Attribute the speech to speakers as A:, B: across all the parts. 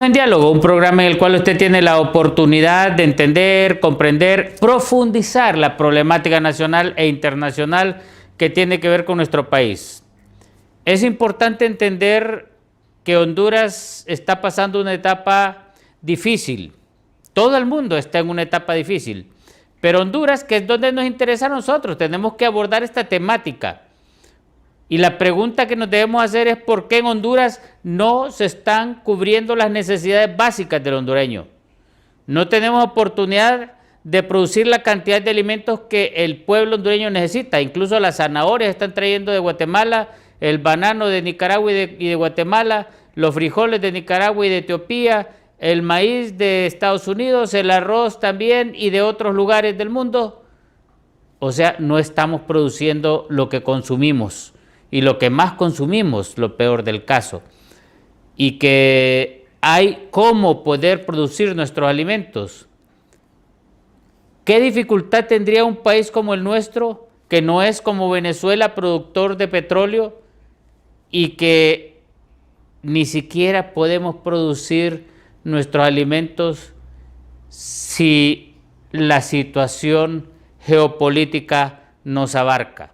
A: En Diálogo, un programa en el cual usted tiene la oportunidad de entender, comprender, profundizar la problemática nacional e internacional que tiene que ver con nuestro país. Es importante entender que Honduras está pasando una etapa difícil. Todo el mundo está en una etapa difícil. Pero Honduras, que es donde nos interesa a nosotros, tenemos que abordar esta temática. Y la pregunta que nos debemos hacer es por qué en Honduras no se están cubriendo las necesidades básicas del hondureño. No tenemos oportunidad de producir la cantidad de alimentos que el pueblo hondureño necesita. Incluso las zanahorias están trayendo de Guatemala, el banano de Nicaragua y de Guatemala, los frijoles de Nicaragua y de Etiopía, el maíz de Estados Unidos, el arroz también y de otros lugares del mundo. O sea, no estamos produciendo lo que consumimos. Y lo que más consumimos, lo peor del caso, y que hay cómo poder producir nuestros alimentos. ¿Qué dificultad tendría un país como el nuestro, que no es como Venezuela, productor de petróleo, y que ni siquiera podemos producir nuestros alimentos si la situación geopolítica nos abarca?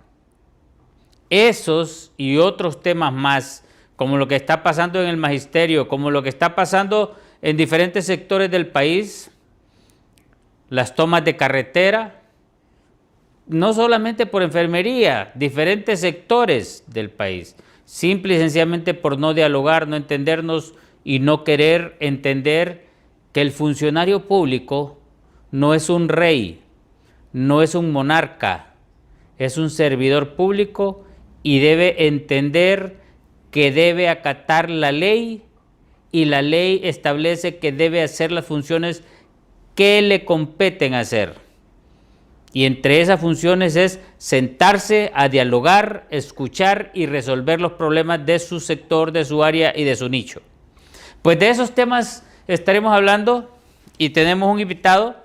A: Esos y otros temas más, como lo que está pasando en el magisterio, como lo que está pasando en diferentes sectores del país, las tomas de carretera, no solamente por enfermería, diferentes sectores del país, simple y sencillamente por no dialogar, no entendernos y no querer entender que el funcionario público no es un rey, no es un monarca, es un servidor público y debe entender que debe acatar la ley, y la ley establece que debe hacer las funciones que le competen hacer. Y entre esas funciones es sentarse a dialogar, escuchar y resolver los problemas de su sector, de su área y de su nicho. Pues de esos temas estaremos hablando y tenemos un invitado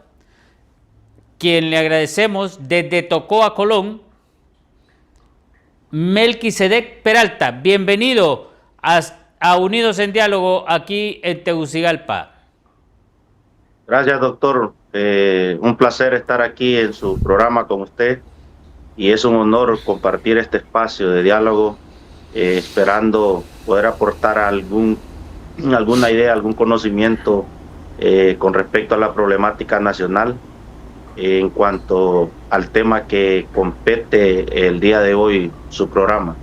A: quien le agradecemos desde Tocoa, Colón, Melquisedec Peralta. Bienvenido a Unidos en Diálogo aquí en Tegucigalpa.
B: Gracias, doctor. Un placer estar aquí en su programa con usted y es un honor compartir este espacio de diálogo, esperando poder aportar alguna idea, algún conocimiento con respecto a la problemática nacional en cuanto al tema que compete el día de hoy su programa.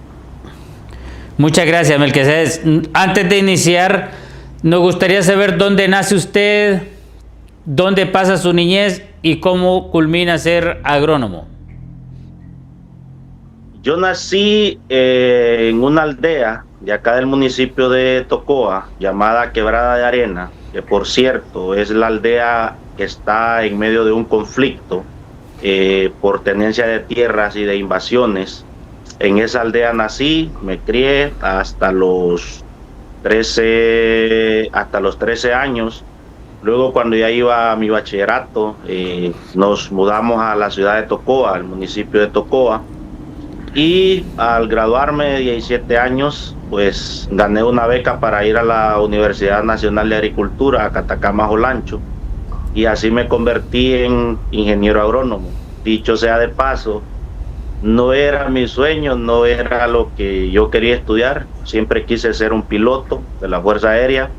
A: Muchas gracias, Melquisedec. Antes de iniciar, nos gustaría saber dónde nace usted, dónde pasa su niñez y cómo culmina a ser agrónomo.
B: Yo nací en una aldea de acá del municipio de Tocoa, llamada Quebrada de Arena, que por cierto es la aldea que está en medio de un conflicto por tenencia de tierras y de invasiones. En esa aldea nací, me crié hasta los 13 años. Luego, cuando ya iba a mi bachillerato, nos mudamos a la ciudad de Tocoa, al municipio de Tocoa. Y al graduarme de 17 años, pues gané una beca para ir a la Universidad Nacional de Agricultura, a Catacama, Olancho. Y así me convertí en ingeniero agrónomo. Dicho sea de paso, no era mi sueño, no era lo que yo quería estudiar. Siempre quise ser un piloto de la Fuerza Aérea.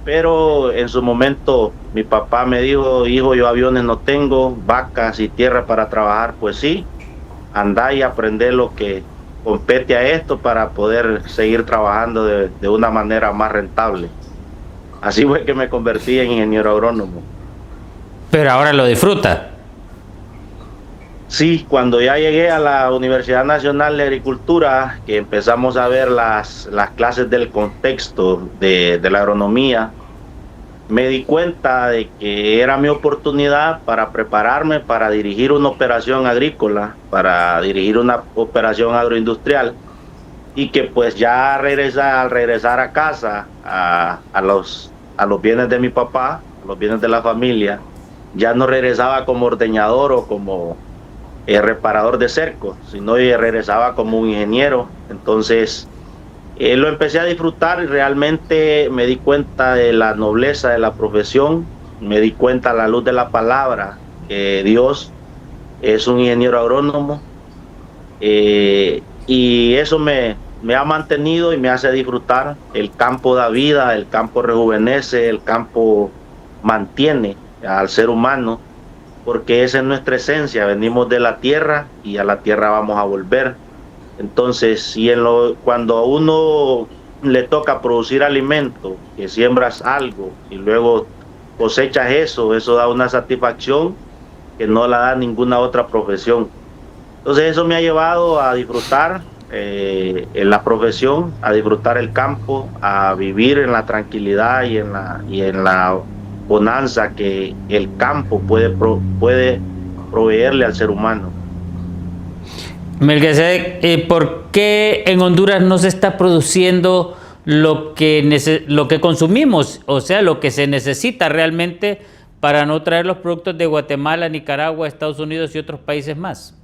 B: Pero en su momento mi papá me dijo: hijo, yo aviones no tengo, vacas y tierra para trabajar, pues sí, anda y aprende lo que compete a esto para poder seguir trabajando de una manera más rentable. Así fue que me convertí en ingeniero agrónomo.
A: Pero ahora lo disfruta.
B: Sí, cuando ya llegué a la Universidad Nacional de Agricultura, que empezamos a ver las clases del contexto de la agronomía, me di cuenta de que era mi oportunidad para prepararme para dirigir una operación agrícola, para dirigir una operación agroindustrial, y que pues ya al regresar a casa, a los bienes de mi papá, a los bienes de la familia, ya no regresaba como ordeñador o como reparador de cercos, sino regresaba como un ingeniero. Entonces Lo empecé a disfrutar y realmente me di cuenta de la nobleza de la profesión, me di cuenta a la luz de la palabra que Dios es un ingeniero agrónomo, y eso me ha mantenido y me hace disfrutar. El campo da vida, el campo rejuvenece, el campo mantiene al ser humano, porque esa es nuestra esencia, venimos de la tierra y a la tierra vamos a volver. Entonces, si cuando a uno le toca producir alimento, que siembras algo y luego cosechas eso da una satisfacción que no la da ninguna otra profesión. Entonces eso me ha llevado a disfrutar en la profesión, a disfrutar el campo, a vivir en la tranquilidad y en la bonanza que el campo puede proveerle al ser humano.
A: Melquisedec, ¿por qué en Honduras no se está produciendo lo que consumimos, o sea, lo que se necesita realmente para no traer los productos de Guatemala, Nicaragua, Estados Unidos y otros países más?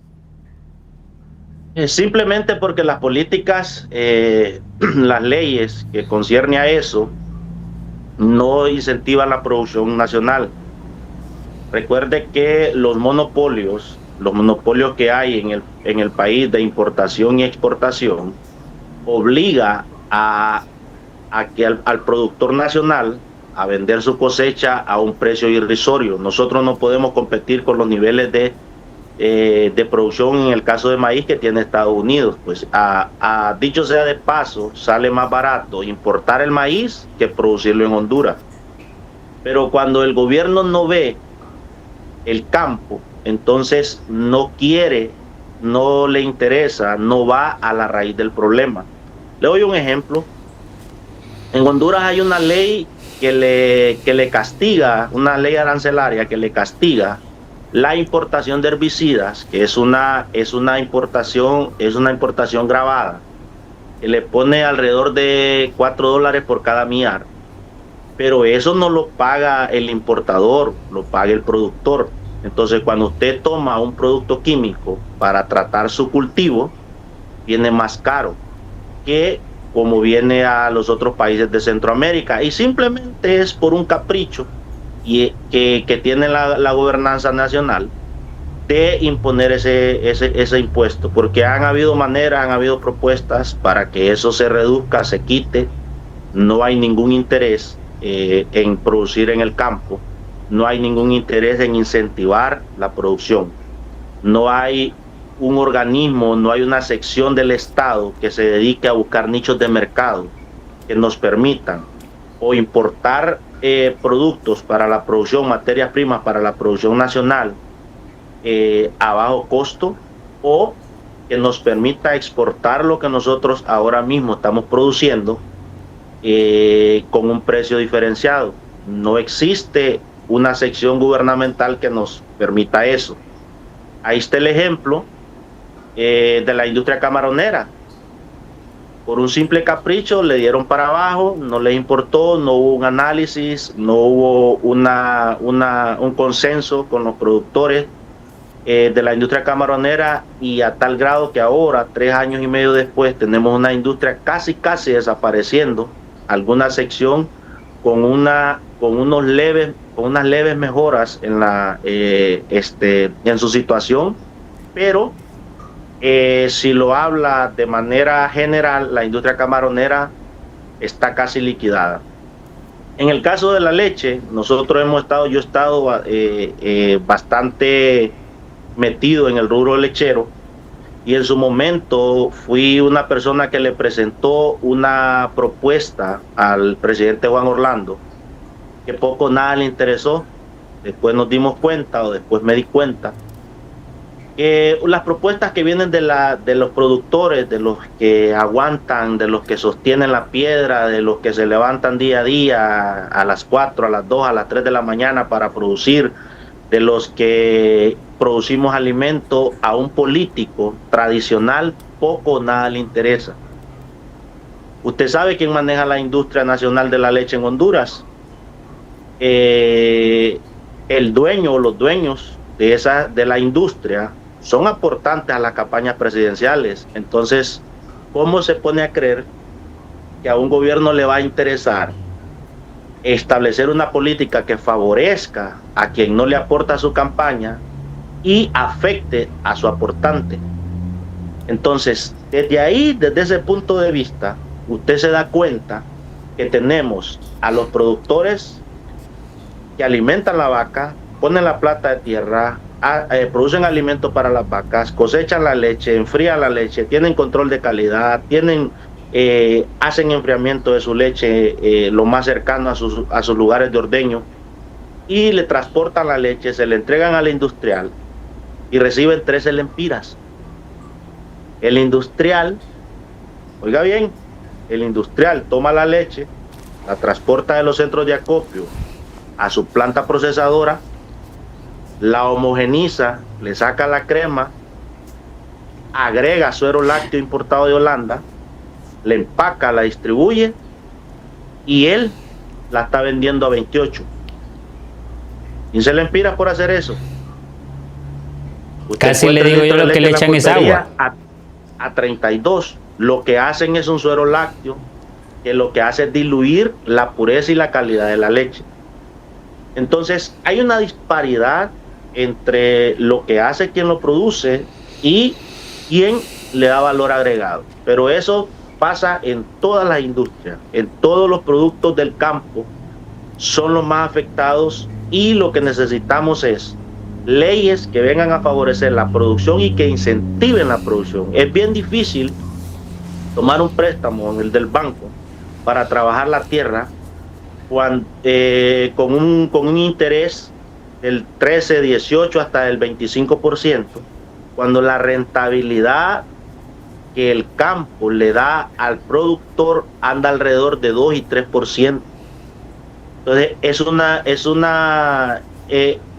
B: Simplemente porque las políticas, las leyes que concierne a eso, no incentivan la producción nacional. Recuerde que los monopolios que hay en el país de importación y exportación, obliga a que al productor nacional a vender su cosecha a un precio irrisorio. Nosotros no podemos competir con los niveles de producción en el caso de maíz que tiene Estados Unidos. Pues dicho sea de paso, sale más barato importar el maíz que producirlo en Honduras. Pero cuando el gobierno no ve el campo, entonces no quiere, no le interesa, no va a la raíz del problema. Le doy un ejemplo. En Honduras hay una ley que le castiga, una ley arancelaria que le castiga la importación de herbicidas, que es una importación gravada, que le pone alrededor de $4 por cada millar. Pero eso no lo paga el importador, lo paga el productor. Entonces, cuando usted toma un producto químico para tratar su cultivo, viene más caro que como viene a los otros países de Centroamérica. Y simplemente es por un capricho que tiene la gobernanza nacional de imponer ese impuesto, porque han habido propuestas para que eso se reduzca, se quite. No hay ningún interés en producir en el campo, no hay ningún interés en incentivar la producción, no hay un organismo, no hay una sección del Estado que se dedique a buscar nichos de mercado que nos permitan o importar productos para la producción, materias primas para la producción nacional a bajo costo, o que nos permita exportar lo que nosotros ahora mismo estamos produciendo con un precio diferenciado. No existe una sección gubernamental que nos permita eso. Ahí está el ejemplo de la industria camaronera. Por un simple capricho le dieron para abajo, no les importó, no hubo un análisis, no hubo un consenso con los productores de la industria camaronera, y a tal grado que ahora, 3 años y medio después, tenemos una industria casi desapareciendo, alguna sección con unas leves mejoras en su situación, pero si lo habla de manera general, la industria camaronera está casi liquidada. En el caso de la leche, yo he estado bastante metido en el rubro lechero, y en su momento fui una persona que le presentó una propuesta al presidente Juan Orlando, que poco nada le interesó. Después nos dimos cuenta, o después me di cuenta, que las propuestas que vienen de los productores, de los que aguantan, de los que sostienen la piedra, de los que se levantan día a día a las 4, a las 2, a las 3 de la mañana para producir, de los que producimos alimento, a un político tradicional poco o nada le interesa. ¿Usted sabe quién maneja la industria nacional de la leche en Honduras? El dueño o los dueños de la industria son aportantes a las campañas presidenciales. Entonces, ¿cómo se pone a creer que a un gobierno le va a interesar establecer una política que favorezca a quien no le aporta a su campaña y afecte a su aportante. Entonces, desde ahí, desde ese punto de vista, usted se da cuenta que tenemos a los productores que alimentan la vaca, ponen la plata de tierra, producen alimentos para las vacas, cosechan la leche, enfrían la leche, tienen control de calidad, hacen enfriamiento de su leche lo más cercano a sus lugares de ordeño, y le transportan la leche, se le entregan a la industrial y reciben 13 lempiras. El industrial, oiga bien, el industrial toma la leche, la transporta de los centros de acopio a su planta procesadora, la homogeniza, le saca la crema, agrega suero lácteo importado de Holanda, le empaca, la distribuye y él la está vendiendo a 28. 15 lempiras por hacer eso. Usted
A: casi le digo yo, lo que le echan es agua.
B: A 32. Lo que hacen es un suero lácteo que lo que hace es diluir la pureza y la calidad de la leche. Entonces hay una disparidad entre lo que hace quien lo produce y quien le da valor agregado. Pero eso pasa en todas las industrias, en todos los productos del campo son los más afectados, y lo que necesitamos es leyes que vengan a favorecer la producción y que incentiven la producción. Es bien difícil tomar un préstamo en el del banco para trabajar la tierra con un interés del 13, 18 hasta el 25%, cuando la rentabilidad que el campo le da al productor anda alrededor de 2 y 3%. Entonces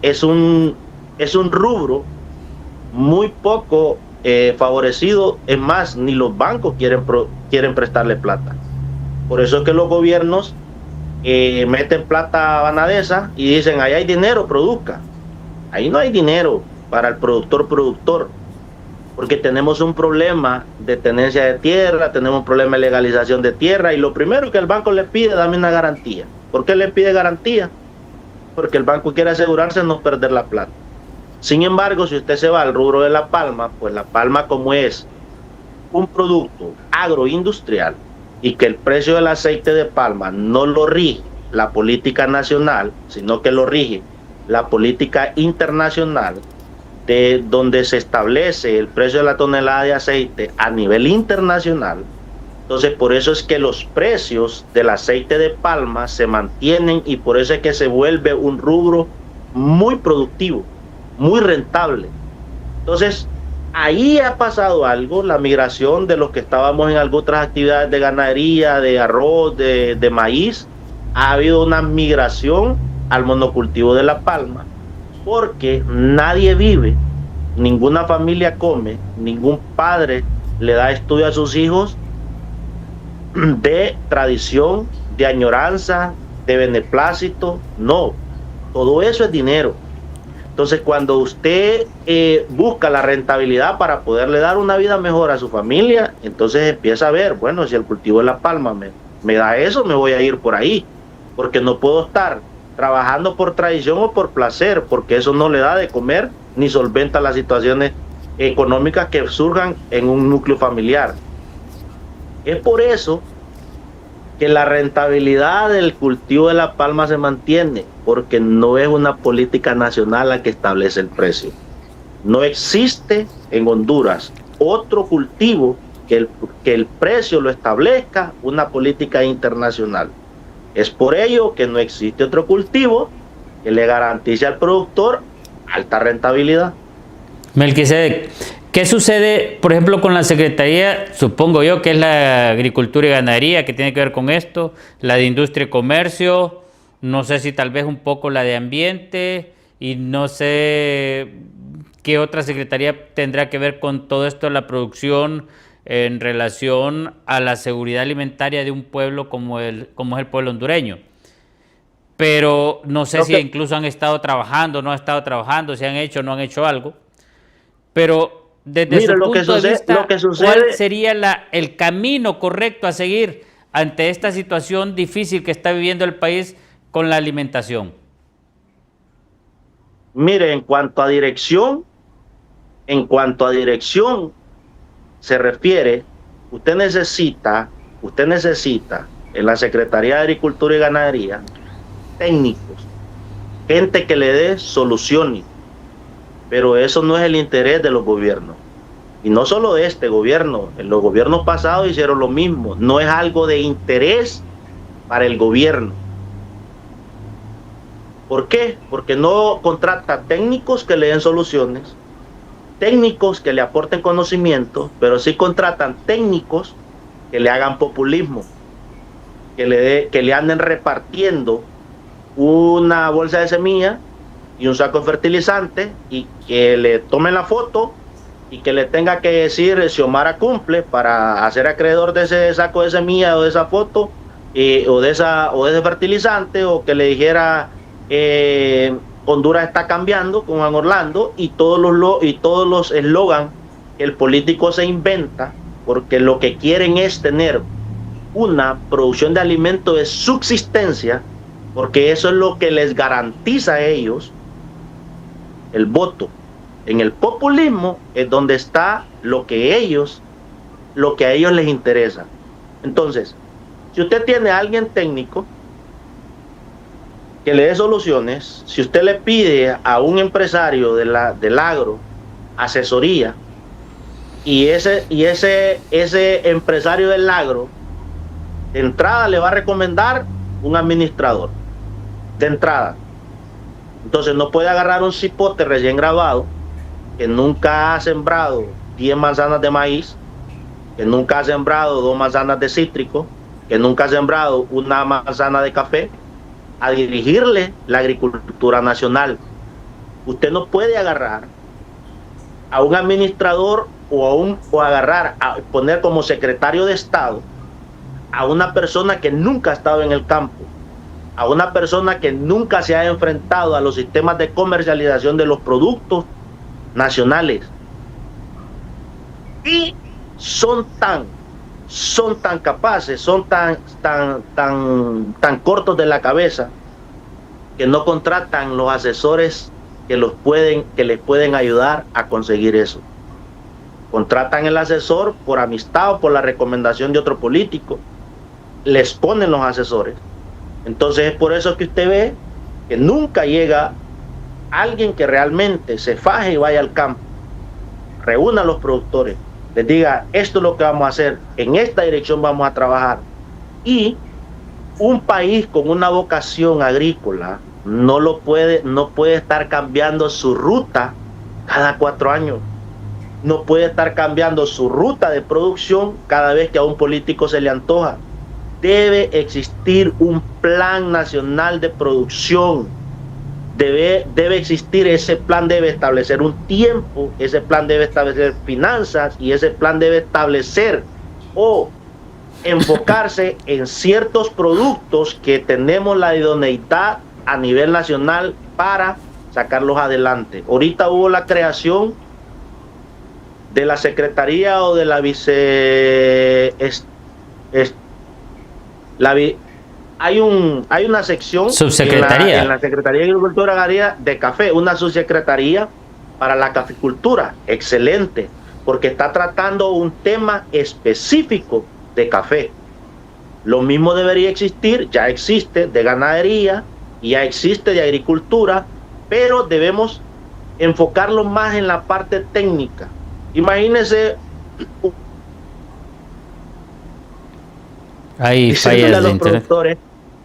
B: es un rubro muy poco favorecido. Es más, ni los bancos quieren prestarle plata. Por eso es que los gobiernos meten plata a Banadesa y dicen, ahí hay dinero, produzca. Ahí no hay dinero para el productor, porque tenemos un problema de tenencia de tierra, tenemos un problema de legalización de tierra, y lo primero que el banco le pide, dame una garantía. ¿Por qué le pide garantía? Porque el banco quiere asegurarse de no perder la plata. Sin embargo, si usted se va al rubro de la palma, pues la palma, como es un producto agroindustrial y que el precio del aceite de palma no lo rige la política nacional, sino que lo rige la política internacional, de donde se establece el precio de la tonelada de aceite a nivel internacional. Entonces, por eso es que los precios del aceite de palma se mantienen, y por eso es que se vuelve un rubro muy productivo, muy rentable. Entonces, ahí ha pasado algo, la migración de los que estábamos en algunas actividades de ganadería, de arroz, de maíz. Ha habido una migración al monocultivo de la palma, porque nadie vive, ninguna familia come, ningún padre le da estudio a sus hijos de tradición, de añoranza, de beneplácito. No, todo eso es dinero. Entonces, cuando usted busca la rentabilidad para poderle dar una vida mejor a su familia, entonces empieza a ver, bueno, si el cultivo de la palma me da eso, me voy a ir por ahí, porque no puedo estar trabajando por tradición o por placer, porque eso no le da de comer ni solventa las situaciones económicas que surjan en un núcleo familiar. Es por eso que la rentabilidad del cultivo de la palma se mantiene, porque no es una política nacional la que establece el precio. No existe en Honduras otro cultivo que el precio lo establezca una política internacional. Es por ello que no existe otro cultivo que le garantice al productor alta rentabilidad.
A: Melquisedec, ¿qué sucede, por ejemplo, con la Secretaría, supongo yo que es la Agricultura y Ganadería, que tiene que ver con esto, la de Industria y Comercio, no sé si tal vez un poco la de Ambiente, y no sé qué otra secretaría tendrá que ver con todo esto de la producción en relación a la seguridad alimentaria de un pueblo como es el pueblo hondureño? Pero no sé si incluso han estado trabajando, no han estado trabajando, si han hecho o no han hecho algo. Pero desde su punto de vista, ¿cuál sería el camino correcto a seguir ante esta situación difícil que está viviendo el país con la alimentación?
B: Mire, en cuanto a dirección se refiere, usted necesita en la Secretaría de Agricultura y Ganadería técnicos, gente que le dé soluciones, pero eso no es el interés de los gobiernos. Y no solo de este gobierno, en los gobiernos pasados hicieron lo mismo, no es algo de interés para el gobierno. ¿Por qué? Porque no contrata técnicos que le den soluciones, técnicos que le aporten conocimiento, pero sí contratan técnicos que le hagan populismo, que le anden repartiendo una bolsa de semilla y un saco de fertilizante y que le tomen la foto y que le tenga que decir Xiomara cumple para hacer acreedor de ese saco de semilla o de esa foto o de ese fertilizante, o que le dijera Honduras está cambiando con Juan Orlando, y todos los eslogan que el político se inventa, porque lo que quieren es tener una producción de alimentos de subsistencia, porque eso es lo que les garantiza a ellos el voto. En el populismo es donde está lo que a ellos les interesa. Entonces, si usted tiene a alguien técnico que le dé soluciones, si usted le pide a un empresario del agro asesoría, y ese empresario del agro de entrada le va a recomendar un administrador, de entrada. Entonces no puede agarrar un cipote recién grabado que nunca ha sembrado 10 manzanas de maíz, que nunca ha sembrado 2 manzanas de cítrico, que nunca ha sembrado una manzana de café, a dirigirle la agricultura nacional. Usted no puede agarrar a un administrador o poner como secretario de Estado a una persona que nunca ha estado en el campo, a una persona que nunca se ha enfrentado a los sistemas de comercialización de los productos nacionales. Y son tan capaces, son tan cortos de la cabeza, que no contratan los asesores que les pueden ayudar a conseguir eso. Contratan el asesor por amistad o por la recomendación de otro político. Les ponen los asesores. Entonces es por eso que usted ve que nunca llega alguien que realmente se faje y vaya al campo, reúna a los productores, les diga esto es lo que vamos a hacer, en esta dirección vamos a trabajar. Y un país con una vocación agrícola no puede estar cambiando su ruta cada 4 años. No puede estar cambiando su ruta de producción cada vez que a un político se le antoja. Debe existir un plan nacional de producción. Debe existir ese plan, debe establecer un tiempo, ese plan debe establecer finanzas, y ese plan debe establecer o enfocarse en ciertos productos que tenemos la idoneidad a nivel nacional para sacarlos adelante. Ahorita hubo la creación de la Secretaría o de la hay una sección
A: subsecretaría
B: en la Secretaría de Agricultura y Ganadería de café, una subsecretaría para la caficultura, excelente, porque está tratando un tema específico de café. Lo mismo debería existir, ya existe de ganadería y ya existe de agricultura, pero debemos enfocarlo más en la parte técnica. Imagínense
A: ahí
B: diciéndole
A: fallas
B: a
A: de
B: los
A: internet.
B: productores,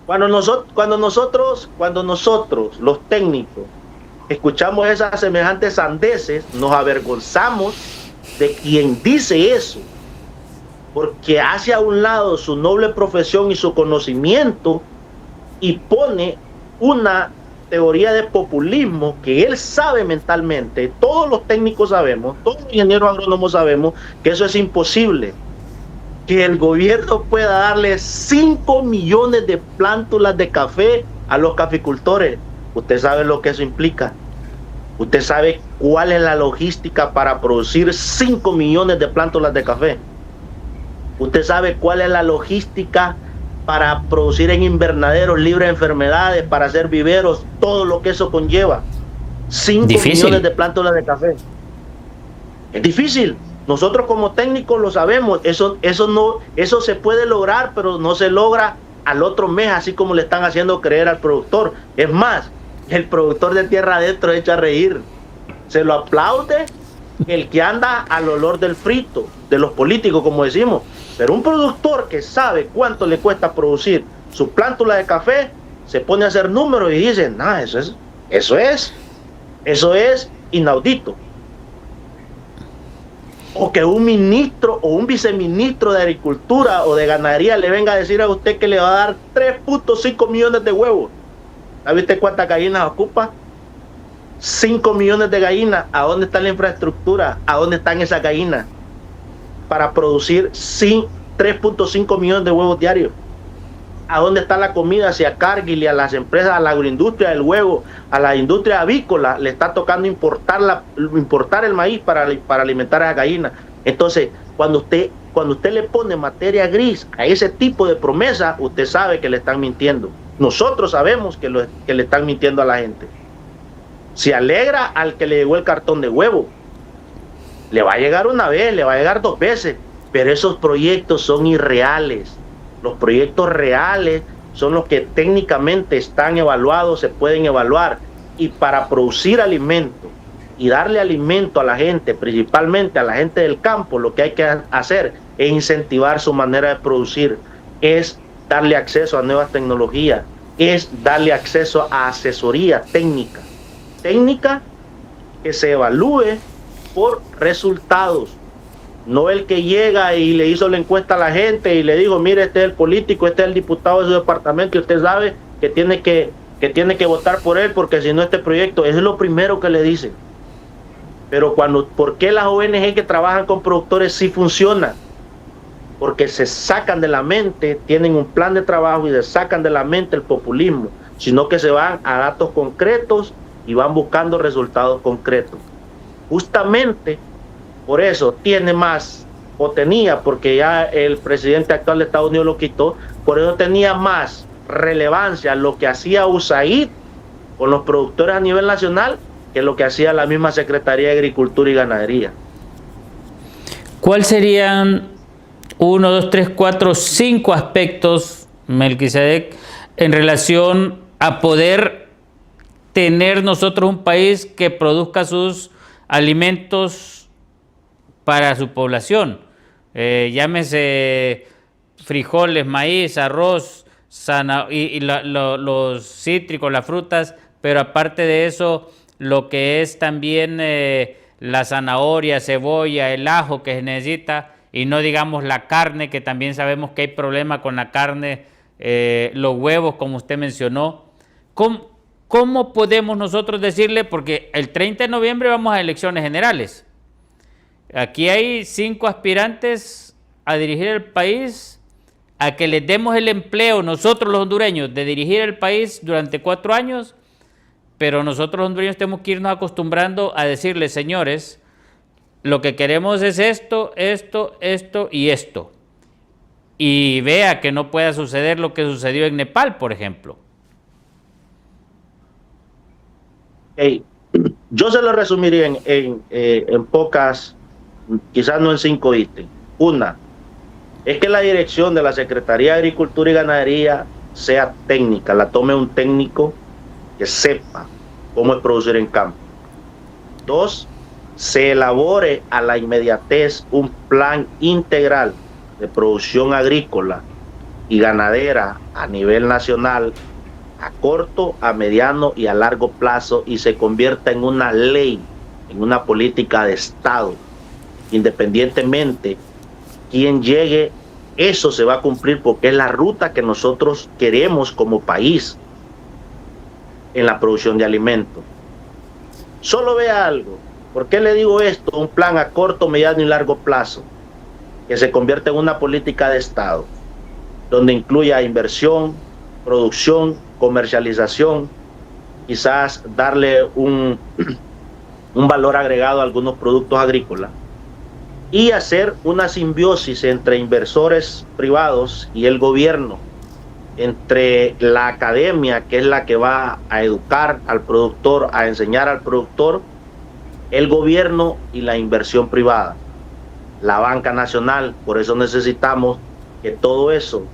B: cuando nosotros los técnicos escuchamos esas semejantes sandeces, nos avergonzamos de quien dice eso, porque hace a un lado su noble profesión y su conocimiento y pone una teoría de populismo que él sabe mentalmente. Todos los técnicos sabemos, todos los ingenieros agrónomos sabemos que eso es imposible, que el gobierno pueda darle 5 millones de plántulas de café a los caficultores. Usted sabe lo que eso implica. Usted sabe cuál es la logística para producir 5 millones de plántulas de café. Usted sabe cuál es la logística para producir en invernaderos libres de enfermedades, para hacer viveros, todo lo que eso conlleva. 5 millones de plántulas de café. Es difícil. Nosotros como técnicos lo sabemos. Eso se puede lograr, pero no se logra al otro mes, así como le están haciendo creer al productor. Es más, el productor de tierra adentro echa a reír. Se lo aplaude el que anda al olor del frito, de los políticos, como decimos. Pero un productor que sabe cuánto le cuesta producir su plántula de café, se pone a hacer números y dice, nah, eso es inaudito. O que un ministro o un viceministro de Agricultura o de Ganadería le venga a decir a usted que le va a dar 3.5 millones de huevos. ¿Sabe usted cuántas gallinas ocupa? 5 millones de gallinas. ¿A dónde está la infraestructura? ¿A dónde están esas gallinas para producir 3.5 millones de huevos diarios? ¿A dónde está la comida? Si a Cargill y a las empresas, a la agroindustria del huevo, a la industria avícola, le está tocando importar el maíz para alimentar a las gallinas. Entonces, cuando usted le pone materia gris a ese tipo de promesa, usted sabe que le están mintiendo. Nosotros sabemos que le están mintiendo a la gente. Se alegra al que le llegó el cartón de huevo. Le va a llegar una vez, le va a llegar 2 veces, pero esos proyectos son irreales. Los proyectos reales son los que técnicamente están evaluados, se pueden evaluar. Y para producir alimento y darle alimento a la gente, principalmente a la gente del campo, lo que hay que hacer es incentivar su manera de producir, es darle acceso a nuevas tecnologías, es darle acceso a asesoría técnica que se evalúe por resultados. No el que llega y le hizo la encuesta a la gente y le dijo, mire, este es el político, este es el diputado de su departamento y usted sabe que tiene que votar por él porque si no este proyecto, eso es lo primero que le dicen. Pero ¿por qué las ONG que trabajan con productores sí funcionan? Porque se sacan de la mente, tienen un plan de trabajo y se sacan de la mente el populismo, sino que se van a datos concretos y van buscando resultados concretos. Justamente por eso tiene más, o tenía, porque ya el presidente actual de Estados Unidos lo quitó, por eso tenía más relevancia lo que hacía USAID con los productores a nivel nacional que lo que hacía la misma Secretaría de Agricultura y Ganadería.
A: ¿Cuáles serían 1, 2, 3, 4, 5 aspectos, Melquisedec, en relación a poder tener nosotros un país que produzca sus alimentos para su población? Llámese frijoles, maíz, arroz, los cítricos, las frutas, pero aparte de eso, lo que es también la zanahoria, cebolla, el ajo que se necesita, y no digamos la carne, que también sabemos que hay problema con la carne, los huevos, como usted mencionó. ¿Cómo podemos nosotros decirle? Porque el 30 de noviembre vamos a elecciones generales. Aquí hay 5 aspirantes a dirigir el país, a que les demos el empleo nosotros los hondureños de dirigir el país durante 4 años, pero nosotros los hondureños tenemos que irnos acostumbrando a decirles, señores, lo que queremos es esto, esto, esto y esto. Y vea que no pueda suceder lo que sucedió en Nepal, por ejemplo.
B: Yo se lo resumiría en pocas, quizás no en 5 ítems. Una, es que la dirección de la Secretaría de Agricultura y Ganadería sea técnica, la tome un técnico que sepa cómo es producir en campo. 2, se elabore a la inmediatez un plan integral de producción agrícola y ganadera a nivel nacional, a corto, a mediano y a largo plazo, y se convierta en una ley, en una política de Estado. Independientemente quién llegue, eso se va a cumplir porque es la ruta que nosotros queremos como país en la producción de alimentos. Solo vea algo. ¿Por qué le digo esto? Un plan a corto, mediano y largo plazo que se convierte en una política de Estado donde incluya inversión, producción, comercialización, quizás darle un valor agregado a algunos productos agrícolas, y hacer una simbiosis entre inversores privados y el gobierno, entre la academia, que es la que va a educar al productor, a enseñar al productor, el gobierno y la inversión privada, la banca nacional. Por eso necesitamos que todo eso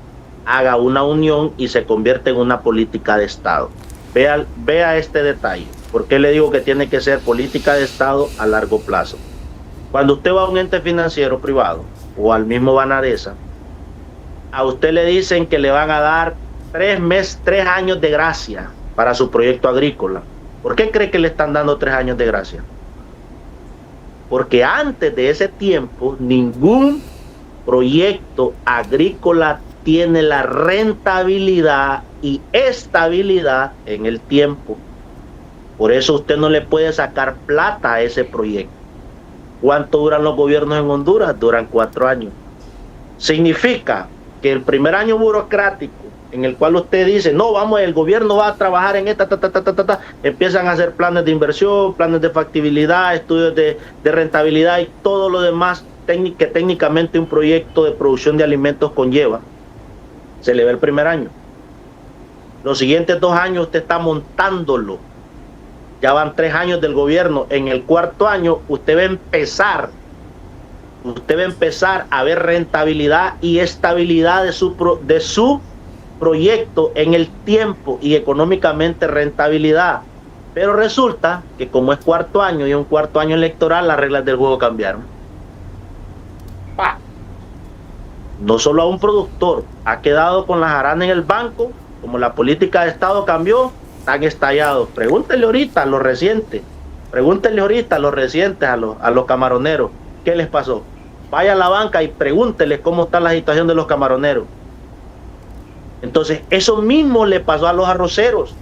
B: haga una unión y se convierta en una política de Estado. Vea este detalle. ¿Por qué le digo que tiene que ser política de Estado a largo plazo? Cuando usted va a un ente financiero privado o al mismo Banadesa, a usted le dicen que le van a dar 3 años de gracia para su proyecto agrícola. ¿Por qué cree que le están dando 3 años de gracia? Porque antes de ese tiempo ningún proyecto agrícola tiene la rentabilidad y estabilidad en el tiempo. Por eso usted no le puede sacar plata a ese proyecto. ¿Cuánto duran los gobiernos en Honduras? Duran 4 años. Significa que el primer año burocrático, en el cual usted dice, no, vamos, el gobierno va a trabajar en esta, empiezan a hacer planes de inversión, planes de factibilidad, estudios de rentabilidad y todo lo demás que técnicamente un proyecto de producción de alimentos conlleva. Se le ve el primer año. Los siguientes 2 años usted está montándolo. Ya van 3 años del gobierno. En el 4.º año usted va a empezar a ver rentabilidad y estabilidad de su proyecto en el tiempo y económicamente rentabilidad. Pero resulta que como es 4.º año y un 4.º año electoral, las reglas del juego cambiaron. No solo a un productor ha quedado con la jarana en el banco, como la política de Estado cambió, están estallados. Pregúntenle ahorita a los recientes, a los camaroneros, ¿qué les pasó? Vaya a la banca y pregúntenles cómo está la situación de los camaroneros. Entonces, eso mismo le pasó a los arroceros.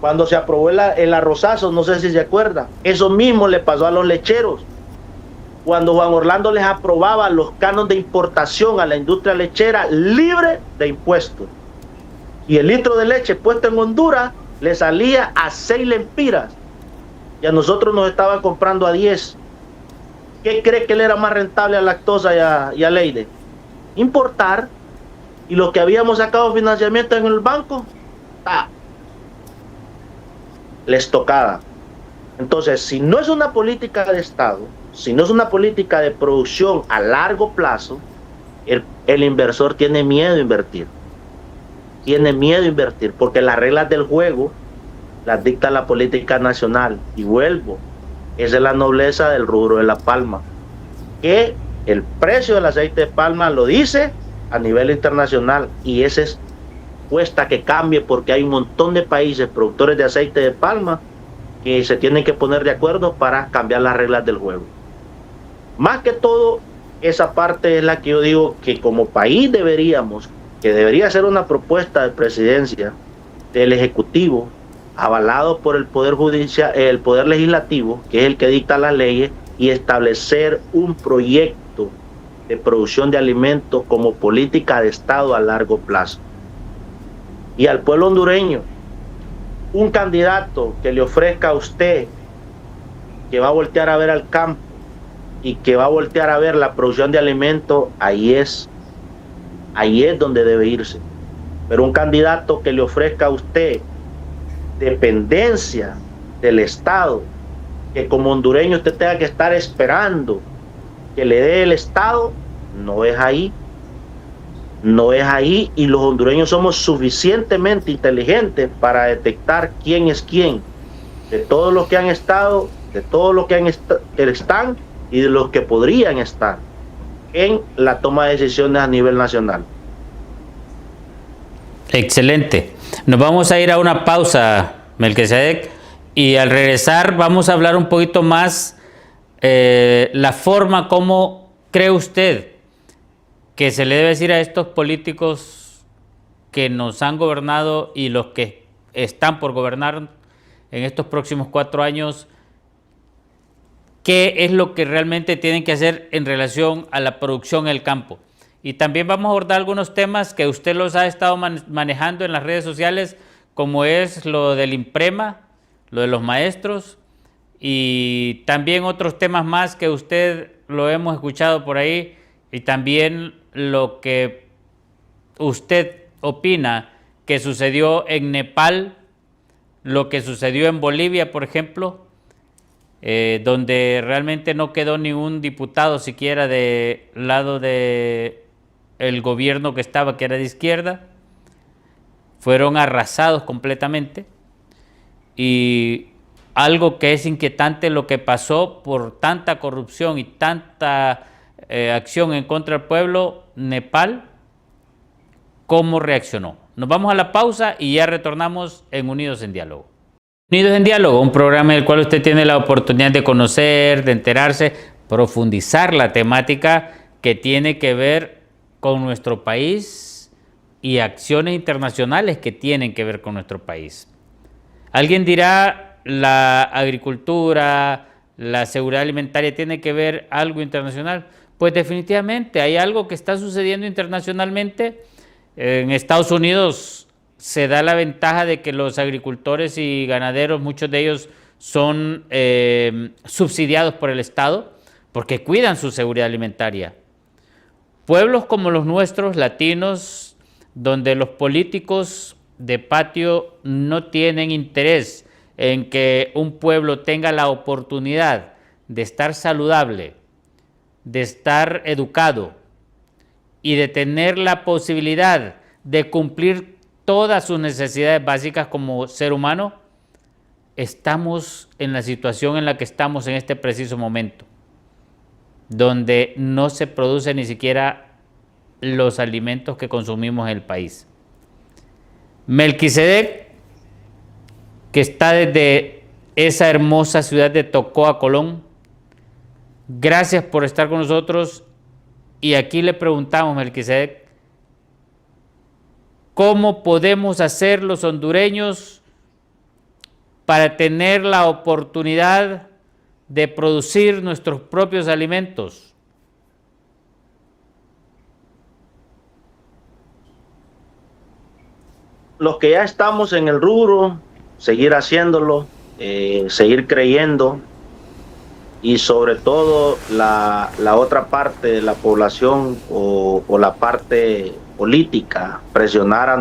B: Cuando se aprobó el arrozazo, no sé si se acuerda, eso mismo le pasó a los lecheros. Cuando Juan Orlando les aprobaba los cánones de importación a la industria lechera libre de impuestos. Y el litro de leche puesto en Honduras le salía a 6 lempiras. Y a nosotros nos estaban comprando a 10. ¿Qué cree que le era más rentable a Lactosa y a Leide? Importar. Y lo que habíamos sacado financiamiento en el banco, les tocaba. Entonces, si no es una política de Estado, si no es una política de producción a largo plazo, el inversor tiene miedo a invertir. Tiene miedo a invertir porque las reglas del juego las dicta la política nacional. Y vuelvo, esa es la nobleza del rubro de la palma, que el precio del aceite de palma lo dice a nivel internacional, y ese cuesta que cambie porque hay un montón de países productores de aceite de palma que se tienen que poner de acuerdo para cambiar las reglas del juego. Más que todo, esa parte es la que yo digo que como país debería ser una propuesta de presidencia del Ejecutivo, avalado por el Poder Judicial, el Poder Legislativo, que es el que dicta las leyes, y establecer un proyecto de producción de alimentos como política de Estado a largo plazo. Y al pueblo hondureño, un candidato que le ofrezca a usted que va a voltear a ver al campo y que va a voltear a ver la producción de alimentos, ahí es donde debe irse. Pero un candidato que le ofrezca a usted dependencia del Estado, que como hondureño usted tenga que estar esperando que le dé el Estado, no es ahí. No es ahí, y los hondureños somos suficientemente inteligentes para detectar quién es quién, de todos los que han estado, de todos los que están y de los que podrían estar en la toma de decisiones a nivel nacional.
A: Excelente. Nos vamos a ir a una pausa, Melquisedec, y al regresar vamos a hablar un poquito más la forma como cree usted que se le debe decir a estos políticos que nos han gobernado y los que están por gobernar en estos próximos 4 años, qué es lo que realmente tienen que hacer en relación a la producción en el campo. Y también vamos a abordar algunos temas que usted los ha estado manejando en las redes sociales, como es lo del IMPREMA, lo de los maestros y también otros temas más que usted lo hemos escuchado por ahí, y también lo que usted opina que sucedió en Nepal, lo que sucedió en Bolivia, por ejemplo, donde realmente no quedó ni un diputado siquiera del lado de el gobierno que estaba, que era de izquierda, fueron arrasados completamente. Y algo que es inquietante, lo que pasó por tanta corrupción y tanta acción en contra del pueblo, Nepal, ¿cómo reaccionó? Nos vamos a la pausa y ya retornamos en Unidos en Diálogo. Unidos en Diálogo, un programa en el cual usted tiene la oportunidad de conocer, de enterarse, profundizar la temática que tiene que ver con nuestro país y acciones internacionales que tienen que ver con nuestro país. Alguien dirá, la agricultura, la seguridad alimentaria tiene que ver algo internacional. Pues definitivamente hay algo que está sucediendo internacionalmente. En Estados Unidos se da la ventaja de que los agricultores y ganaderos, muchos de ellos son subsidiados por el Estado porque cuidan su seguridad alimentaria. Pueblos como los nuestros, latinos, donde los políticos de patio no tienen interés en que un pueblo tenga la oportunidad de estar saludable, de estar educado y de tener la posibilidad de cumplir todas sus necesidades básicas como ser humano, estamos en la situación en la que estamos en este preciso momento, donde no se produce ni siquiera los alimentos que consumimos en el país. Melquisedec, que está desde esa hermosa ciudad de Tocoa, Colón, gracias por estar con nosotros. Y aquí le preguntamos, Melquisedec, ¿cómo podemos hacer los hondureños para tener la oportunidad de producir nuestros propios alimentos?
B: Los que ya estamos en el rubro, seguir haciéndolo, seguir creyendo, y sobre todo la otra parte de la población o la parte política, presionar a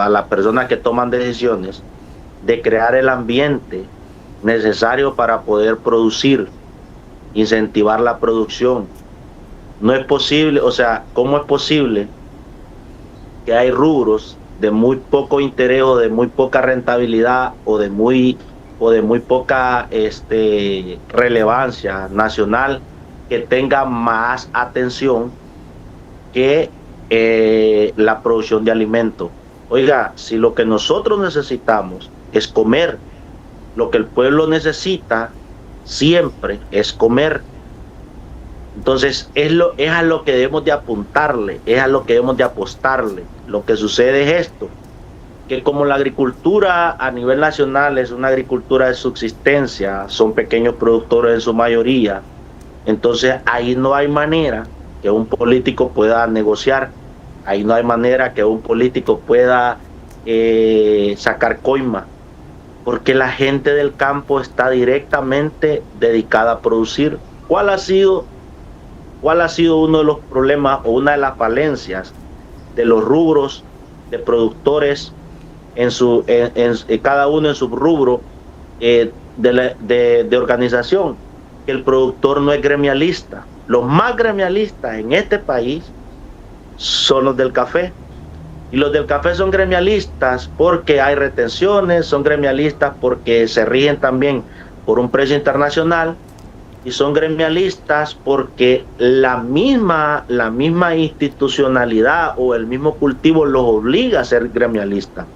B: las personas que toman decisiones de crear el ambiente necesario para poder producir, incentivar la producción. No es posible, o sea, ¿cómo es posible que hay rubros de muy poco interés o de muy poca rentabilidad o de muy poca relevancia nacional que tenga más atención que la producción de alimentos? Oiga, si lo que nosotros necesitamos es comer, lo que el pueblo necesita siempre es comer. Entonces es a lo que debemos de apuntarle, es a lo que debemos de apostarle. Lo que sucede es esto, que como la agricultura a nivel nacional es una agricultura de subsistencia, son pequeños productores en su mayoría, entonces ahí no hay manera que un político pueda negociar, ahí no hay manera que un político pueda sacar coima, porque la gente del campo está directamente dedicada a producir. ¿Cuál ha sido uno de los problemas o una de las falencias de los rubros de productores cada uno en su rubro de organización? Que el productor no es gremialista. Los más gremialistas en este país son los del café, y los del café son gremialistas porque hay retenciones, son gremialistas porque se rigen también por un precio internacional, y son gremialistas porque la misma institucionalidad o el mismo cultivo los obliga a ser gremialistas.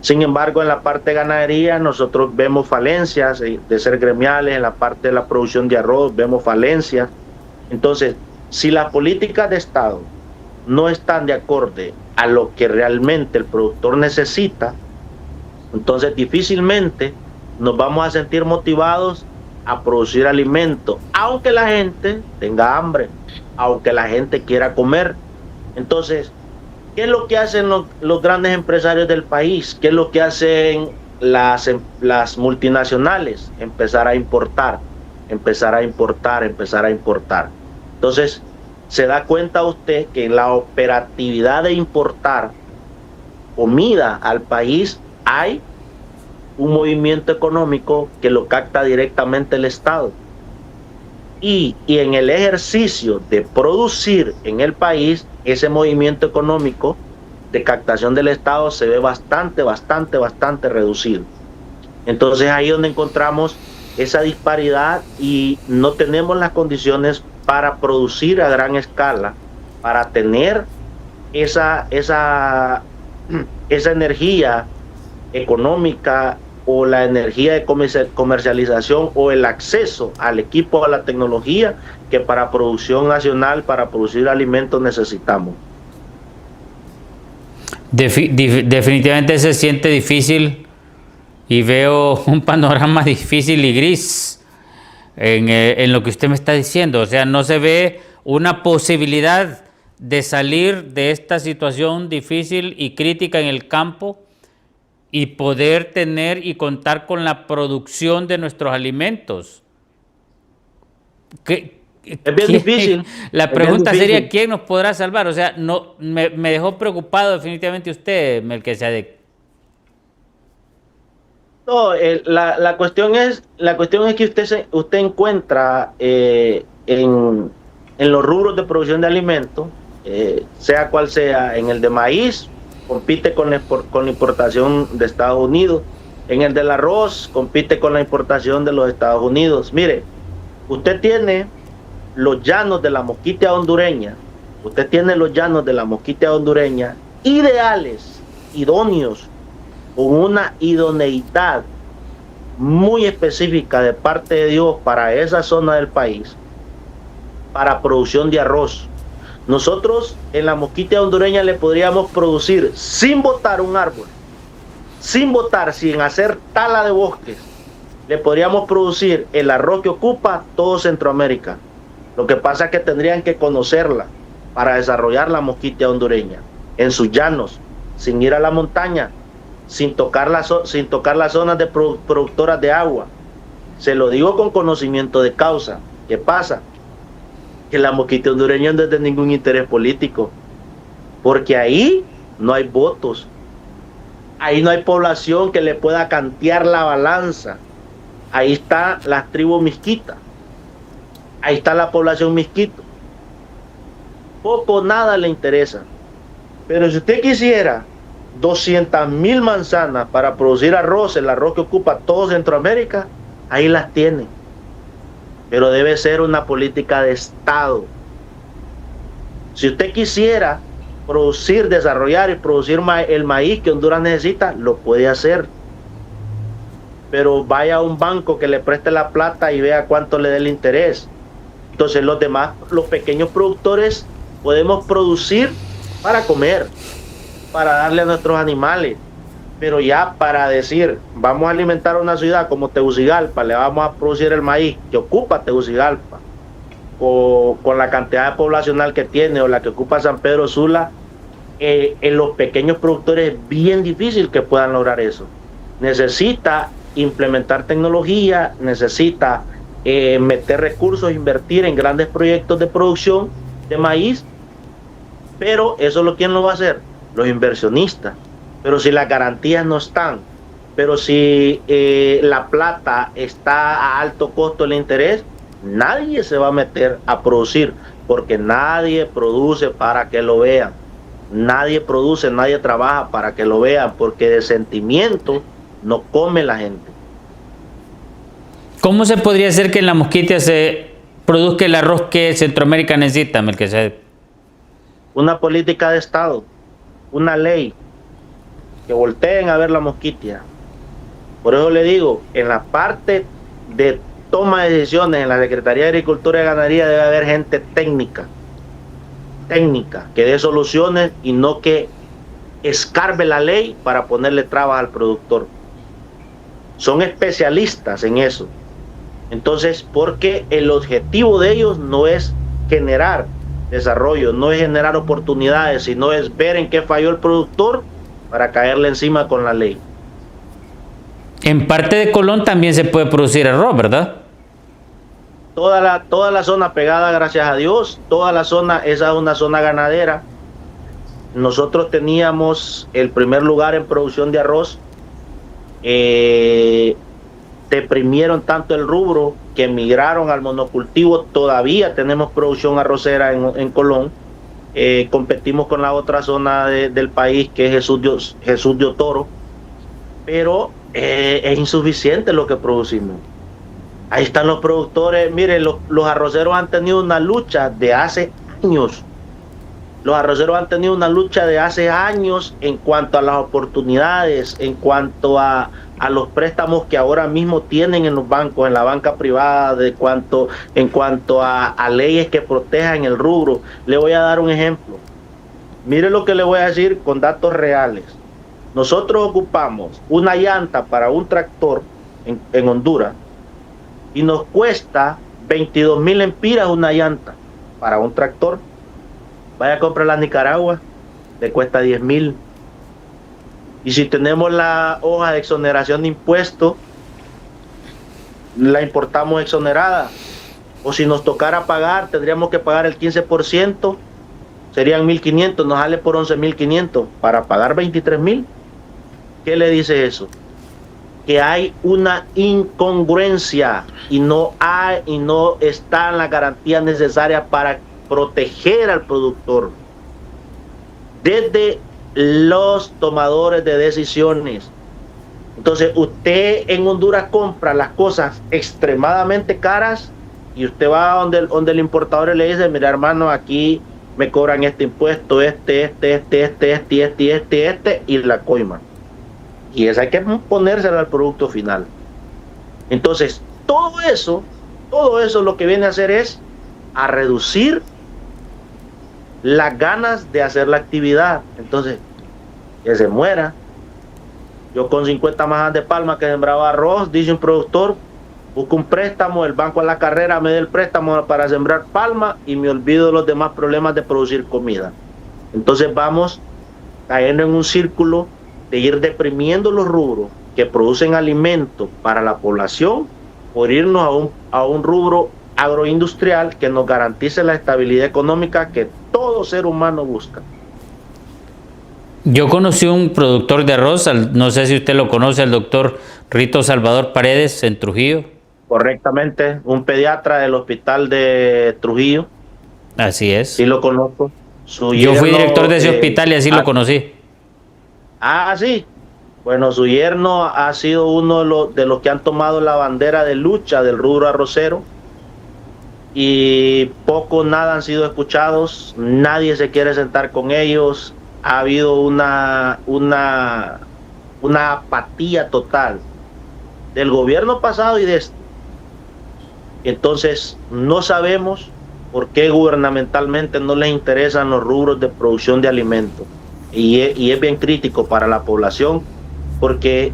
B: Sin embargo, en la parte de ganadería nosotros vemos falencias de ser gremiales, en la parte de la producción de arroz vemos falencias. Entonces, si las políticas de Estado no están de acorde a lo que realmente el productor necesita, entonces difícilmente nos vamos a sentir motivados a producir alimentos, aunque la gente tenga hambre, aunque la gente quiera comer. Entonces, ¿qué es lo que hacen los grandes empresarios del país? ¿Qué es lo que hacen las multinacionales empezar a importar, empezar a importar, empezar a importar. Entonces, se da cuenta usted que en la operatividad de importar comida al país hay un movimiento económico que lo capta directamente el Estado. Y en el ejercicio de producir en el país, ese movimiento económico de captación del Estado se ve bastante reducido. Entonces ahí es donde encontramos esa disparidad y no tenemos las condiciones para producir a gran escala, para tener esa energía económica o la energía de comercialización o el acceso al equipo, a la tecnología que para producción nacional, para producir alimentos necesitamos.
A: Definitivamente se siente difícil y veo un panorama difícil y gris en lo que usted me está diciendo. O sea, no se ve una posibilidad de salir de esta situación difícil y crítica en el campo y poder tener y contar con la producción de nuestros alimentos.
B: Es bien difícil.
A: La pregunta sería, ¿quién nos podrá salvar? O sea, no, me dejó preocupado definitivamente usted, Melquisedec.
B: No, la cuestión es que usted encuentra en los rubros de producción de alimentos, sea cual sea, en el de maíz, compite con la importación de Estados Unidos. En el del arroz, compite con la importación de los Estados Unidos. Mire, usted tiene los llanos de la mosquitia hondureña, ideales, idóneos, con una idoneidad muy específica de parte de Dios para esa zona del país, para producción de arroz. Nosotros en la mosquitia hondureña le podríamos producir, sin botar un árbol, sin hacer tala de bosques, le podríamos producir el arroz que ocupa todo Centroamérica. Lo que pasa es que tendrían que conocerla para desarrollar la mosquitia hondureña en sus llanos, sin ir a la montaña, sin tocar las zonas de productoras de agua. Se lo digo con conocimiento de causa. ¿Qué pasa? Que la mosquitia hondureña no es de ningún interés político, porque ahí no hay votos, ahí no hay población que le pueda cantear la balanza. Ahí está la tribu misquita, ahí está la población misquito. Poco nada le interesa. Pero si usted quisiera 200,000 manzanas para producir arroz, el arroz que ocupa todo Centroamérica, ahí las tiene. Pero debe ser una política de Estado. Si usted quisiera producir, desarrollar y producir el maíz que Honduras necesita, lo puede hacer. Pero vaya a un banco que le preste la plata y vea cuánto le dé el interés. Entonces los demás, los pequeños productores, podemos producir para comer, para darle a nuestros animales. Pero ya para decir, vamos a alimentar una ciudad como Tegucigalpa, le vamos a producir el maíz que ocupa Tegucigalpa, con la cantidad poblacional que tiene o la que ocupa San Pedro Sula, en los pequeños productores es bien difícil que puedan lograr eso. Necesita implementar tecnología, necesita meter recursos, invertir en grandes proyectos de producción de maíz, pero eso ¿quién lo va a hacer? Los inversionistas. Pero si las garantías no están, pero si la plata está a alto costo el interés, nadie se va a meter a producir, porque nadie produce para que lo vean. Nadie produce, nadie trabaja para que lo vean, porque de sentimiento no come la gente.
A: ¿Cómo se podría hacer que en la mosquitia se produzca el arroz que Centroamérica necesita, Melquisedec?
B: Una política de Estado, una ley, que volteen a ver la mosquitia. Por eso le digo, en la parte de toma de decisiones en la Secretaría de Agricultura y Ganadería debe haber gente técnica, que dé soluciones y no que escarbe la ley para ponerle trabas al productor. Son especialistas en eso. Entonces, porque el objetivo de ellos no es generar desarrollo, no es generar oportunidades, sino es ver en qué falló el productor para caerle encima con la ley.
A: En parte de Colón también se puede producir arroz, ¿verdad?
B: Toda la zona pegada, gracias a Dios, toda la zona, esa es una zona ganadera. Nosotros teníamos el primer lugar en producción de arroz. Deprimieron tanto el rubro que emigraron al monocultivo. Todavía tenemos producción arrocera en Colón. Competimos con la otra zona del país, que es Jesús de Otoro, pero es insuficiente lo que producimos. Ahí están los productores. Miren, los arroceros han tenido una lucha de hace años. Los arroceros han tenido una lucha de hace años en cuanto a las oportunidades, en cuanto a los préstamos que ahora mismo tienen en los bancos, en la banca privada, en cuanto a leyes que protejan el rubro. Le voy a dar un ejemplo. Mire lo que le voy a decir con datos reales. Nosotros ocupamos una llanta para un tractor en Honduras y nos cuesta 22,000 lempiras una llanta para un tractor. Vaya a comprarla a Nicaragua, le cuesta 10,000. Y si tenemos la hoja de exoneración de impuestos, la importamos exonerada. O si nos tocara pagar, tendríamos que pagar el 15%, serían 1,500, nos sale por 11,500 para pagar 23,000. ¿Qué le dice eso? Que hay una incongruencia y no están las garantías necesarias para proteger al productor. Desde los tomadores de decisiones. Entonces, usted en Honduras compra las cosas extremadamente caras y usted va donde el importador y le dice: mira, hermano, aquí me cobran este impuesto, este, y la coima. Y esa hay que ponérsela al producto final. Entonces, todo eso lo que viene a hacer es a reducir las ganas de hacer la actividad. Entonces, que se muera. Yo con 50 majas de palma que sembraba arroz, dice un productor, busco un préstamo, el banco a la carrera me da el préstamo para sembrar palma y me olvido de los demás problemas de producir comida. Entonces vamos cayendo en un círculo de ir deprimiendo los rubros que producen alimentos para la población por irnos a un rubro agroindustrial que nos garantice la estabilidad económica que todo ser humano busca.
A: Yo conocí un productor de arroz, no sé si usted lo conoce, el doctor Rito Salvador Paredes, en Trujillo.
B: Correctamente, un pediatra del hospital de Trujillo.
A: Así es.
B: Sí lo conozco.
A: Yo fui director de ese hospital y así lo conocí.
B: Sí. Bueno, su yerno ha sido uno de los que han tomado la bandera de lucha del rubro arrocero. Y poco, nada han sido escuchados, nadie se quiere sentar con ellos, ha habido una apatía total del gobierno pasado y de este. Entonces no sabemos por qué gubernamentalmente no les interesan los rubros de producción de alimentos, y es bien crítico para la población, porque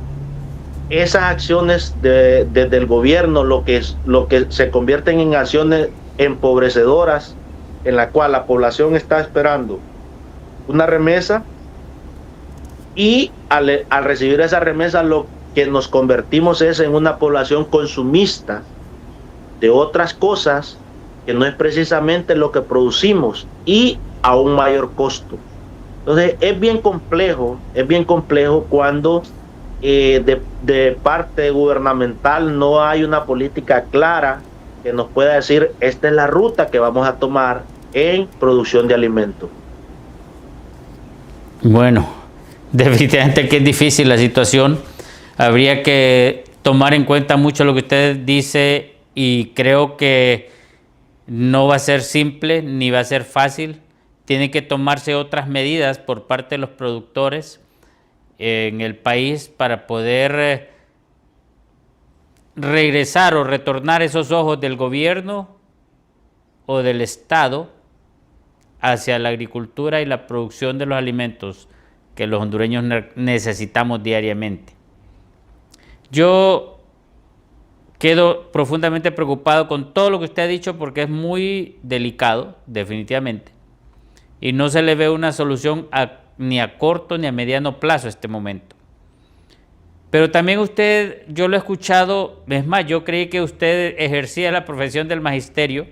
B: esas acciones desde el gobierno lo que se convierten en acciones empobrecedoras, en la cual la población está esperando una remesa, y al recibir esa remesa lo que nos convertimos es en una población consumista de otras cosas que no es precisamente lo que producimos y a un mayor costo. Entonces es bien complejo cuando de parte gubernamental no hay una política clara que nos pueda decir: esta es la ruta que vamos a tomar en producción de alimentos.
A: Bueno, definitivamente que es difícil la situación. Habría que tomar en cuenta mucho lo que usted dice y creo que no va a ser simple ni va a ser fácil. Tienen que tomarse otras medidas por parte de los productores en el país para poder regresar o retornar esos ojos del gobierno o del Estado hacia la agricultura y la producción de los alimentos que los hondureños necesitamos diariamente. Yo quedo profundamente preocupado con todo lo que usted ha dicho porque es muy delicado, definitivamente, y no se le ve una solución ni a corto ni a mediano plazo a este momento. Pero también usted, yo lo he escuchado, es más, yo creí que usted ejercía la profesión del magisterio,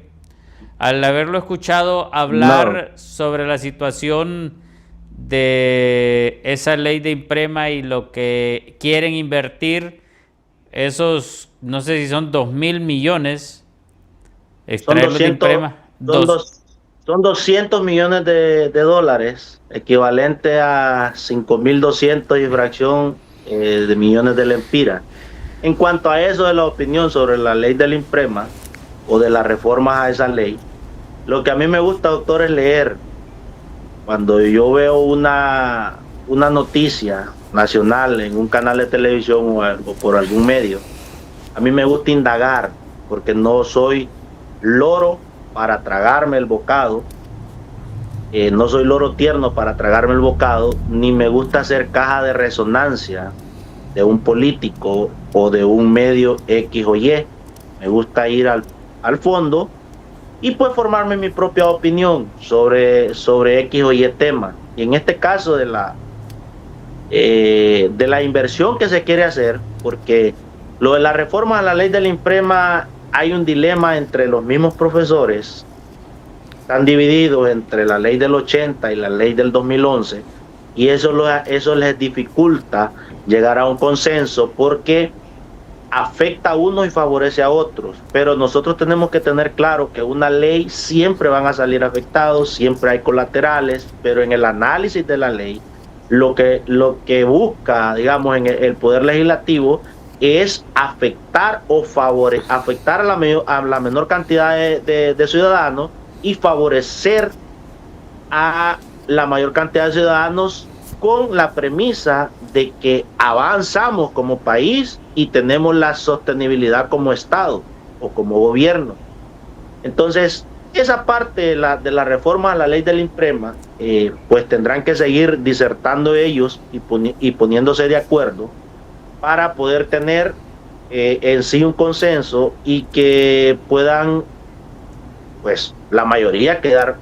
A: al haberlo escuchado
B: No,
A: hablar sobre la situación de esa ley de Imprema y lo que quieren invertir, esos, no sé si son 2.000 millones,
B: son
A: extraerlos de
B: 200,
A: Imprema,
B: son dos, son 200 millones de dólares, equivalente a 5.200 y fracción de millones de lempiras. En cuanto a eso de la opinión sobre la ley de la Imprema o de las reformas a esa ley, lo que a mí me gusta, doctor, es leer. Cuando yo veo una noticia nacional en un canal de televisión o por algún medio, a mí me gusta indagar, porque no soy loro para tragarme el bocado, no soy loro tierno para tragarme el bocado, ni me gusta ser caja de resonancia de un político o de un medio X o Y. Me gusta ir al fondo y pues formarme mi propia opinión sobre X o Y tema. Y en este caso de la inversión que se quiere hacer, porque lo de la reforma a la ley de la Imprema, hay un dilema entre los mismos profesores, están divididos entre la ley del 80 y la ley del 2011, y eso les dificulta llegar a un consenso porque afecta a unos y favorece a otros. Pero nosotros tenemos que tener claro que una ley siempre van a salir afectados, siempre hay colaterales, pero en el análisis de la ley, lo que busca, digamos, en el Poder Legislativo es afectar o afectar a la menor cantidad de ciudadanos y favorecer a la mayor cantidad de ciudadanos con la premisa de que avanzamos como país y tenemos la sostenibilidad como Estado o como gobierno. Entonces, esa parte de la reforma a la ley de la Imprema, pues tendrán que seguir disertando ellos y poniéndose de acuerdo para poder tener en sí un consenso y que puedan, pues, la mayoría quedar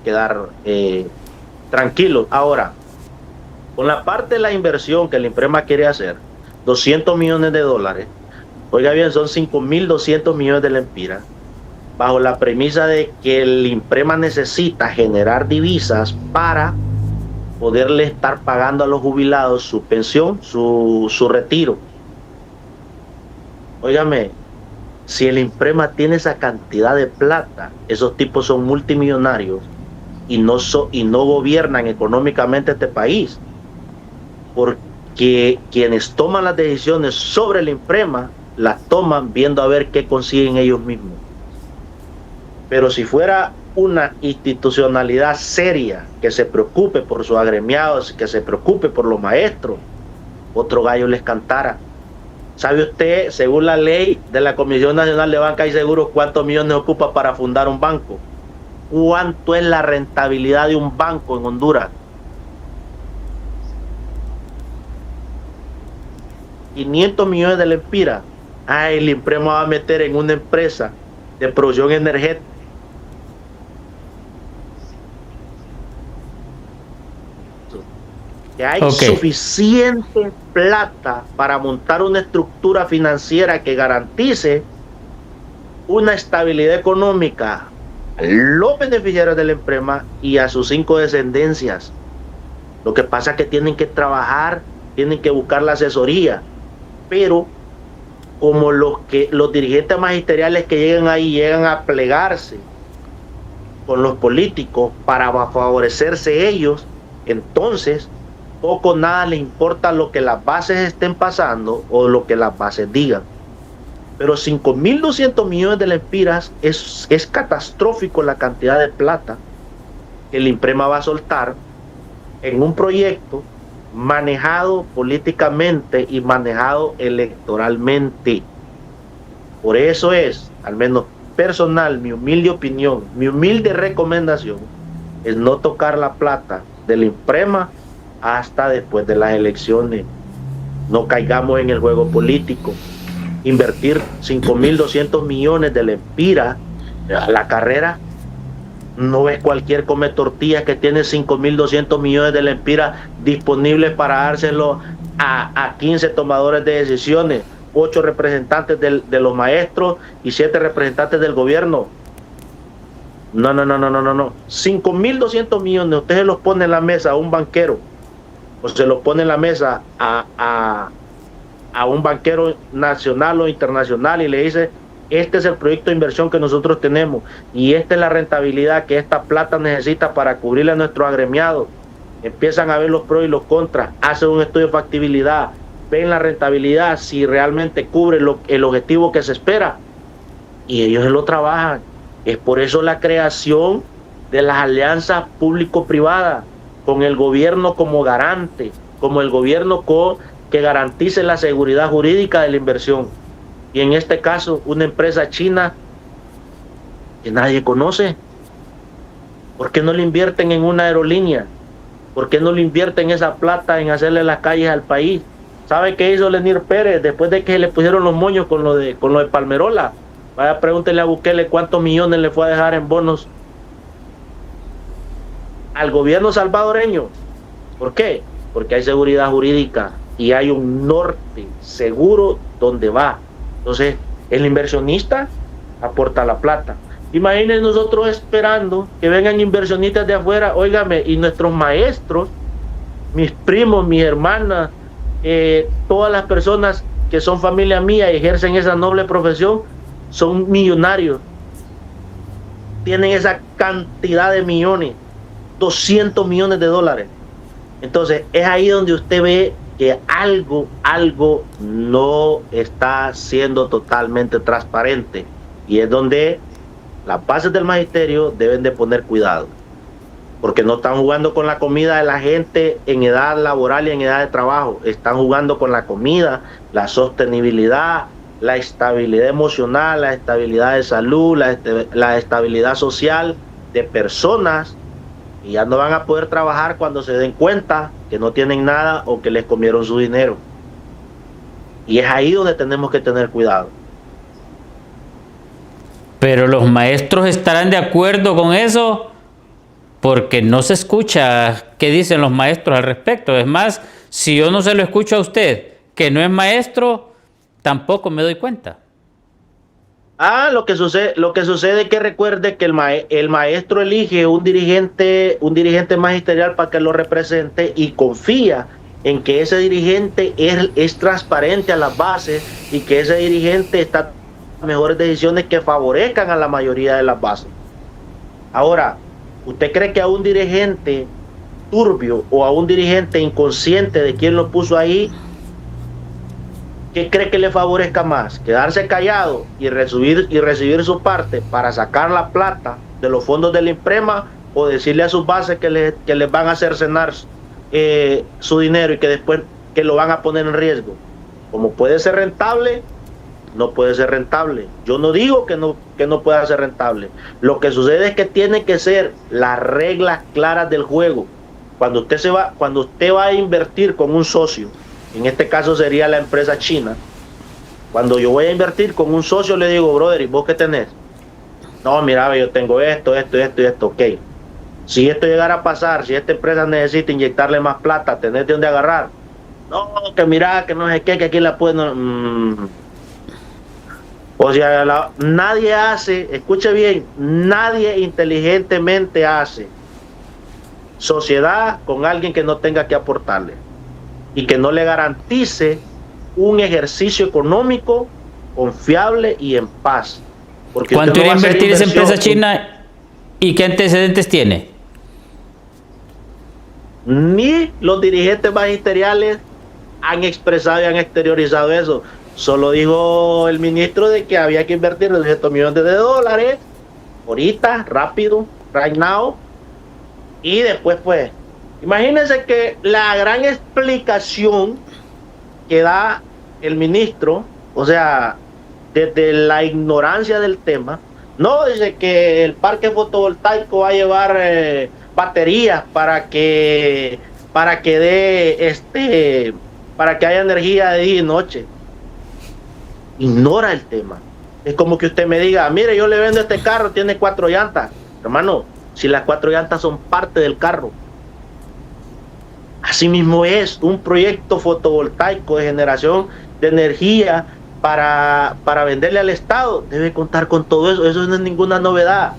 B: tranquilos. Ahora, con la parte de la inversión que la Imprema quiere hacer, 200 millones de dólares, oiga bien, son 5.200 millones de lempiras, bajo la premisa de que el Imprema necesita generar divisas para poderle estar pagando a los jubilados su pensión, su retiro. Óigame, si el Imprema tiene esa cantidad de plata, esos tipos son multimillonarios y no gobiernan económicamente este país, porque quienes toman las decisiones sobre el Imprema las toman viendo a ver qué consiguen ellos mismos. Pero si fuera una institucionalidad seria que se preocupe por sus agremiados, que se preocupe por los maestros, otro gallo les cantara. ¿Sabe usted, según la ley de la Comisión Nacional de Banca y Seguros, cuántos millones ocupa para fundar un banco? ¿Cuánto es la rentabilidad de un banco en Honduras? 500 millones de lempiras. Ay, el Imprema va a meter en una empresa de producción energética. Que hay suficiente plata para montar una estructura financiera que garantice una estabilidad económica a los beneficiarios del Imprema y a sus 5 descendencias. Lo que pasa es que tienen que trabajar, tienen que buscar la asesoría, pero como los dirigentes magisteriales que llegan ahí llegan a plegarse con los políticos para favorecerse ellos, entonces poco o nada les importa lo que las bases estén pasando o lo que las bases digan. Pero 5.200 millones de lempiras es catastrófico la cantidad de plata que el Imprema va a soltar en un proyecto manejado políticamente y manejado electoralmente. Por eso es, al menos personal, mi humilde opinión, mi humilde recomendación es no tocar la plata del Imprema hasta después de las elecciones. No caigamos en el juego político. Invertir 5.200 millones de lempiras a la carrera no es cualquier come tortillas que tiene 5.200 millones de lempiras disponibles para dárselo a 15 tomadores de decisiones, 8 representantes de los maestros y 7 representantes del gobierno. No. 5.200 millones, usted se los pone en la mesa a un banquero, o se los pone en la mesa a un banquero nacional o internacional y le dice, este es el proyecto de inversión que nosotros tenemos y esta es la rentabilidad que esta plata necesita para cubrirle a nuestros agremiados. Empiezan a ver los pros y los contras, hacen un estudio de factibilidad, ven la rentabilidad, si realmente cubre el objetivo que se espera, y ellos lo trabajan. Es por eso la creación de las alianzas público-privadas, con el gobierno como garante, como el gobierno que garantice la seguridad jurídica de la inversión. Y en este caso, una empresa china que nadie conoce. ¿Por qué no le invierten en una aerolínea? ¿Por qué no le invierten esa plata en hacerle las calles al país? ¿Sabe qué hizo Lenir Pérez después de que le pusieron los moños con lo de Palmerola? Vaya, pregúntele a Bukele cuántos millones le fue a dejar en bonos al gobierno salvadoreño. ¿Por qué? Porque hay seguridad jurídica y hay un norte seguro donde va. Entonces, el inversionista aporta la plata. Imagínense nosotros esperando que vengan inversionistas de afuera, óigame, y nuestros maestros, mis primos, mis hermanas, todas las personas que son familia mía y ejercen esa noble profesión, son millonarios. Tienen esa cantidad de millones, 200 millones de dólares. Entonces, es ahí donde usted ve que algo no está siendo totalmente transparente, y es donde las bases del magisterio deben de poner cuidado, porque no están jugando con la comida de la gente en edad laboral y en edad de trabajo, están jugando con la comida, la sostenibilidad, la estabilidad emocional, la estabilidad de salud, la estabilidad social de personas, y ya no van a poder trabajar cuando se den cuenta que no tienen nada o que les comieron su dinero. Y es ahí donde tenemos que tener cuidado.
A: Pero los maestros estarán de acuerdo con eso, porque no se escucha qué dicen los maestros al respecto. Es más, si yo no se lo escucho a usted, que no es maestro, tampoco me doy cuenta.
B: Lo que sucede es que recuerde que el maestro elige un dirigente magisterial para que lo represente y confía en que ese dirigente es transparente a las bases y que ese dirigente está tomando mejores decisiones que favorezcan a la mayoría de las bases. Ahora, ¿usted cree que a un dirigente turbio o a un dirigente inconsciente de quien lo puso ahí, qué cree que le favorezca más? ¿Quedarse callado y recibir su parte para sacar la plata de los fondos de la IMPREMA, o decirle a sus bases que les van a cercenar su dinero y que después que lo van a poner en riesgo? Como puede ser rentable, no puede ser rentable. Yo no digo que no pueda ser rentable. Lo que sucede es que tiene que ser las reglas claras del juego. Cuando usted va a invertir con un socio, en este caso sería la empresa china, cuando yo voy a invertir con un socio, le digo, brother, ¿y vos qué tenés? No, mira, yo tengo esto, ok. Si esto llegara a pasar, si esta empresa necesita inyectarle más plata, ¿tenés de dónde agarrar? No, que mira, que no sé qué, que aquí la pueden... O sea, nadie hace, escuche bien, nadie inteligentemente hace sociedad con alguien que no tenga que aportarle y que no le garantice un ejercicio económico confiable y en paz. Porque
A: ¿cuánto irá a invertir esa empresa china y qué antecedentes tiene?
B: Ni los dirigentes magisteriales han expresado y han exteriorizado eso. Solo dijo el ministro de que había que invertir 200 millones de dólares ahorita, rápido, right now, y después pues imagínense que la gran explicación que da el ministro, o sea, desde la ignorancia del tema, no dice que el parque fotovoltaico va a llevar baterías para que haya energía de día y noche. Ignora el tema. Es como que usted me diga, mire, yo le vendo este carro, tiene 4 llantas. Hermano, si las 4 llantas son parte del carro, Asimismo es un proyecto fotovoltaico de generación de energía para venderle al Estado. Debe contar con todo eso. Eso no es ninguna novedad.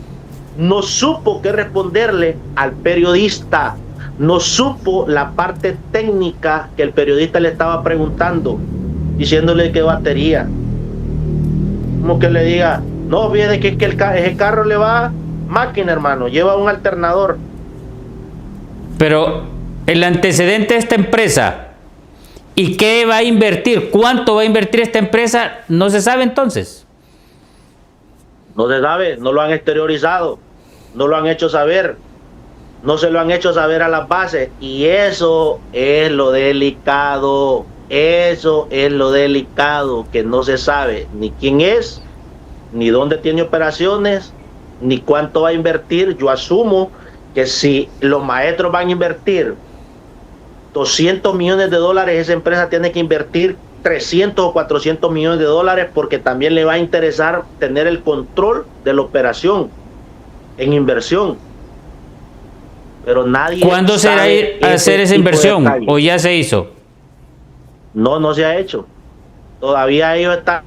B: No supo qué responderle al periodista. No supo la parte técnica que el periodista le estaba preguntando, diciéndole qué batería. Como que le diga, no, fíjate que ese carro le va máquina, hermano, lleva un alternador.
A: Pero el antecedente de esta empresa, ¿y qué va a invertir? ¿Cuánto va a invertir esta empresa? No se sabe entonces.
B: No se sabe, no lo han exteriorizado, no lo han hecho saber, no se lo han hecho saber a las bases, y eso es lo delicado, eso es lo delicado, que no se sabe ni quién es, ni dónde tiene operaciones, ni cuánto va a invertir. Yo asumo que si los maestros van a invertir 200 millones de dólares, esa empresa tiene que invertir 300 o 400 millones de dólares, porque también le va a interesar tener el control de la operación en inversión. Pero nadie
A: ¿Cuándo será ir a hacer esa inversión? ¿O ya se hizo?
B: No, no se ha hecho. Todavía ellos están...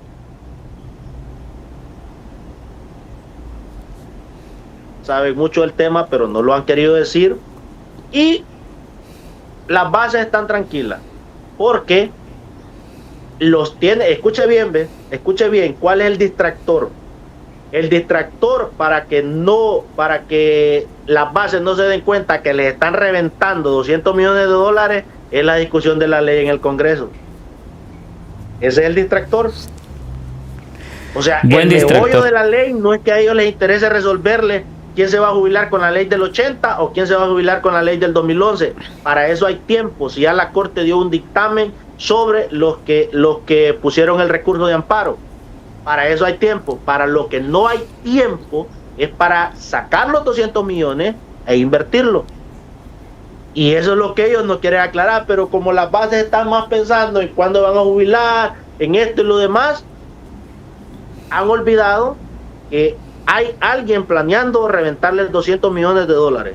B: saben mucho del tema, pero no lo han querido decir. Y las bases están tranquilas, porque los tiene, escuche bien, ¿cuál es el distractor? El distractor para que las bases no se den cuenta que les están reventando 200 millones de dólares es la discusión de la ley en el Congreso. Ese es el distractor. O sea, el meollo de la ley no es que a ellos les interese resolverle quién se va a jubilar con la ley del 80 o quién se va a jubilar con la ley del 2011. Para eso hay tiempo. Si ya la Corte dio un dictamen sobre los que pusieron el recurso de amparo, para eso hay tiempo. Para lo que no hay tiempo es para sacar los 200 millones e invertirlo. Y eso es lo que ellos no quieren aclarar. Pero como las bases están más pensando en cuándo van a jubilar, en esto y lo demás, han olvidado que hay alguien planeando reventarles 200 millones de dólares.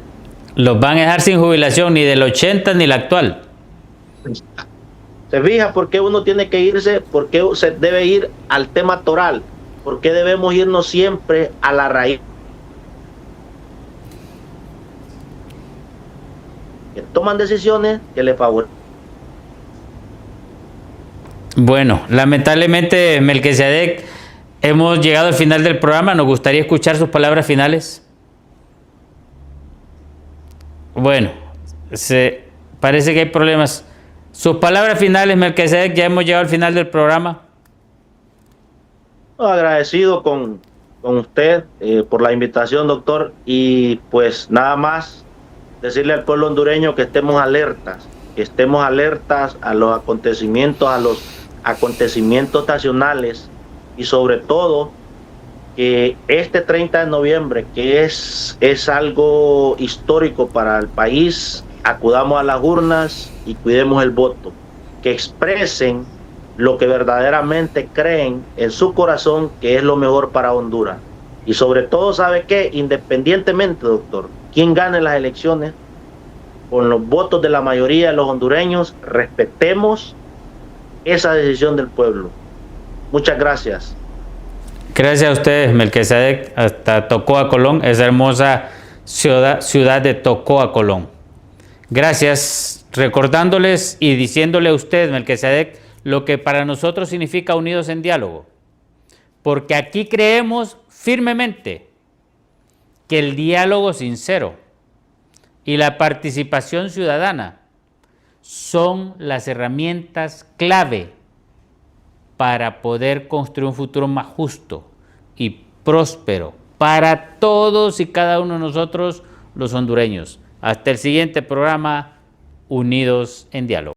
A: Los van a dejar sin jubilación, ni del 80 ni la actual.
B: ¿Se fija por qué uno tiene que irse? ¿Por qué se debe ir al tema toral? ¿Por qué debemos irnos siempre a la raíz? Que toman decisiones que le favorecen.
A: Bueno, lamentablemente, Melquisedec, hemos llegado al final del programa. Nos gustaría escuchar sus palabras finales. Bueno, parece que hay problemas. Sus palabras finales, Melquisedec, ya hemos llegado al final del programa.
B: Agradecido con usted por la invitación, doctor, y pues nada más decirle al pueblo hondureño que estemos alertas a los acontecimientos nacionales, y sobre todo que este 30 de noviembre, que es algo histórico para el país, acudamos a las urnas y cuidemos el voto, que expresen lo que verdaderamente creen en su corazón que es lo mejor para Honduras. Y sobre todo, ¿sabe qué? Independientemente, doctor, quién gane las elecciones, con los votos de la mayoría de los hondureños, respetemos esa decisión del pueblo. Muchas gracias.
A: Gracias a ustedes, Melquisedec, hasta Tocoa, Colón, esa hermosa ciudad de Tocoa, Colón. Gracias, recordándoles y diciéndole a usted, Melquisedec, lo que para nosotros significa Unidos en Diálogo. Porque aquí creemos firmemente que el diálogo sincero y la participación ciudadana son las herramientas clave para poder construir un futuro más justo y próspero para todos y cada uno de nosotros, los hondureños. Hasta el siguiente programa, Unidos en Diálogo.